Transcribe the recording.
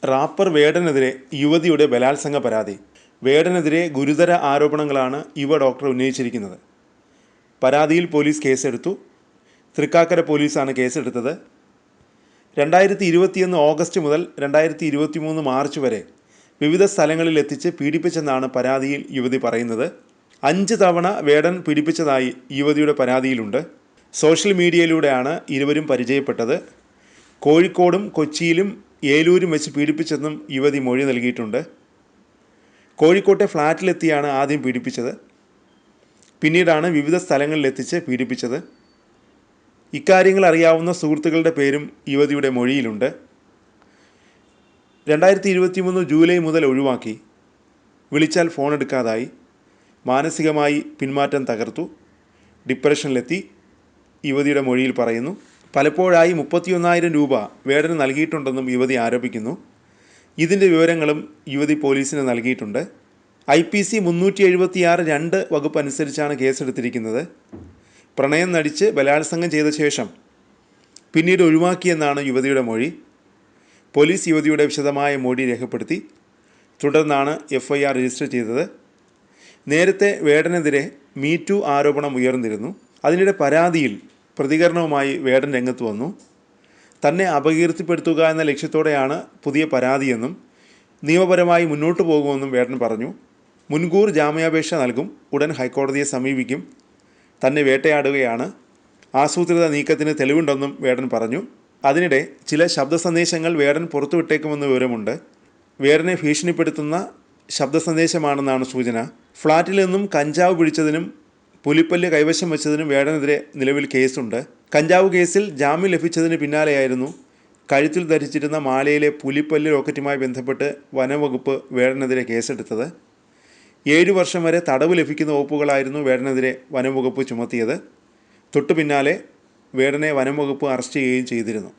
Wrapper വേടനെതിരെ യുവതിയുടെ ബലാത്സംഗ പരാതി. വേടനെതിരെ ഗുരുതര ആരോപണങ്ങളാണ് ഡോക്ടർ ഉന്നയിച്ചിരിക്കുന്നത്. പരാതിയിൽ പോലീസ് കേസെടുത്തു. തൃക്കാക്കര പോലീസാണ് കേസെടുത്തത്. 2021 ഓഗസ്റ്റ് മുതൽ 2023 മാർച്ച് വരെ വിവിധ സ്ഥലങ്ങളിൽ എത്തിച്ച് പീഡിപ്പിച്ചെന്നാണ് പരാതിയിൽ യുവതി പറയുന്നത്. 5 തവണ വേടൻ പീഡിപ്പിച്ചതായി യുവതിയുടെ പരാതിയിലുണ്ട്. സോഷ്യൽ മീഡിയയിലൂടെയാണ് ഇരുവരും പരിചയപ്പെട്ടത്. കോഴിക്കോടും കൊച്ചിയിലും ഏലൂരും വെച്ച് പീഡിപ്പിച്ചെന്നും യുവതി മൊഴി നൽകിയിട്ടുണ്ട്. കോഴിക്കോട്ടെ ഫ്ലാറ്റിലെത്തിയാണ് ആദ്യം പീഡിപ്പിച്ചത്. പിന്നീടാണ് വിവിധ സ്ഥലങ്ങളിലെത്തിച്ച് പീഡിപ്പിച്ചത്. ഇക്കാര്യങ്ങൾ അറിയാവുന്ന സുഹൃത്തുക്കളുടെ പേരും യുവതിയുടെ മൊഴിയിലുണ്ട്. 2023 ജൂലൈ മുതൽ ഒഴിവാക്കി. വിളിച്ചാൽ ഫോൺ എടുക്കാതായി. മാനസികമായി പിന്മാറ്റം തകർത്തു. ഡിപ്രഷനിലെത്തി. യുവതിയുടെ മൊഴിയിൽ പറയുന്നു. പലപ്പോഴായി 31,000 രൂപ വേടന് നൽകിയിട്ടുണ്ടെന്നും യുവതി ആരോപിക്കുന്നു. ഇതിൻ്റെ വിവരങ്ങളും യുവതി പോലീസിന് നൽകിയിട്ടുണ്ട്. IPC 376(2) വകുപ്പ് അനുസരിച്ചാണ് കേസെടുത്തിരിക്കുന്നത്. പ്രണയം നടിച്ച് ബലാത്സംഗം ചെയ്ത ശേഷം പിന്നീട് ഒഴിവാക്കിയെന്നാണ് യുവതിയുടെ മൊഴി. പോലീസ് യുവതിയുടെ വിശദമായ മൊഴി രേഖപ്പെടുത്തി. തുടർന്നാണ് FIR രജിസ്റ്റർ ചെയ്തത്. നേരത്തെ വേടനെതിരെ മീറ്റു ആരോപണം ഉയർന്നിരുന്നു. അതിനിടെ പരാതിയിൽ പ്രതികരണവുമായി വേടൻ രംഗത്ത് വന്നു. തന്നെ അപകീർത്തിപ്പെടുത്തുക എന്ന ലക്ഷ്യത്തോടെയാണ് പുതിയ പരാതിയെന്നും നിയമപരമായി മുന്നോട്ട് പോകുമെന്നും വേടൻ പറഞ്ഞു. മുൻകൂർ ജാമ്യാപേക്ഷ നൽകും. ഉടൻ ഹൈക്കോടതിയെ സമീപിക്കും. തന്നെ വേട്ടയാടുകയാണ്. ആസൂത്രിത നീക്കത്തിന് തെളിവുണ്ടെന്നും വേടൻ പറഞ്ഞു. അതിനിടെ ചില ശബ്ദ സന്ദേശങ്ങൾ വേടൻ പുറത്തുവിട്ടേക്കുമെന്ന് വിവരമുണ്ട്. വേടനെ ഭീഷണിപ്പെടുത്തുന്ന ശബ്ദ സന്ദേശമാണെന്നാണ് സൂചന. ഫ്ളാറ്റിൽ നിന്നും കഞ്ചാവ് പിടിച്ചതിനും പുലിപ്പല്ല് കൈവശം വെച്ചതിനും വേടനെതിരെ നിലവിൽ കേസുണ്ട്. കഞ്ചാവ് കേസിൽ ജാമ്യം ലഭിച്ചതിന് പിന്നാലെയായിരുന്നു കഴുത്തിൽ ധരിച്ചിരുന്ന മാലയിലെ പുലിപ്പല്ല് റോക്കറ്റുമായി ബന്ധപ്പെട്ട് വനംവകുപ്പ് വേടനെതിരെ കേസെടുത്തത്. 7 വർഷം വരെ തടവ് ലഭിക്കുന്ന വകുപ്പുകളായിരുന്നു വേടനെതിരെ വനംവകുപ്പ് ചുമത്തിയത്. തൊട്ടു പിന്നാലെ വേടനെ വനംവകുപ്പ് അറസ്റ്റ് ചെയ്യുകയും ചെയ്തിരുന്നു.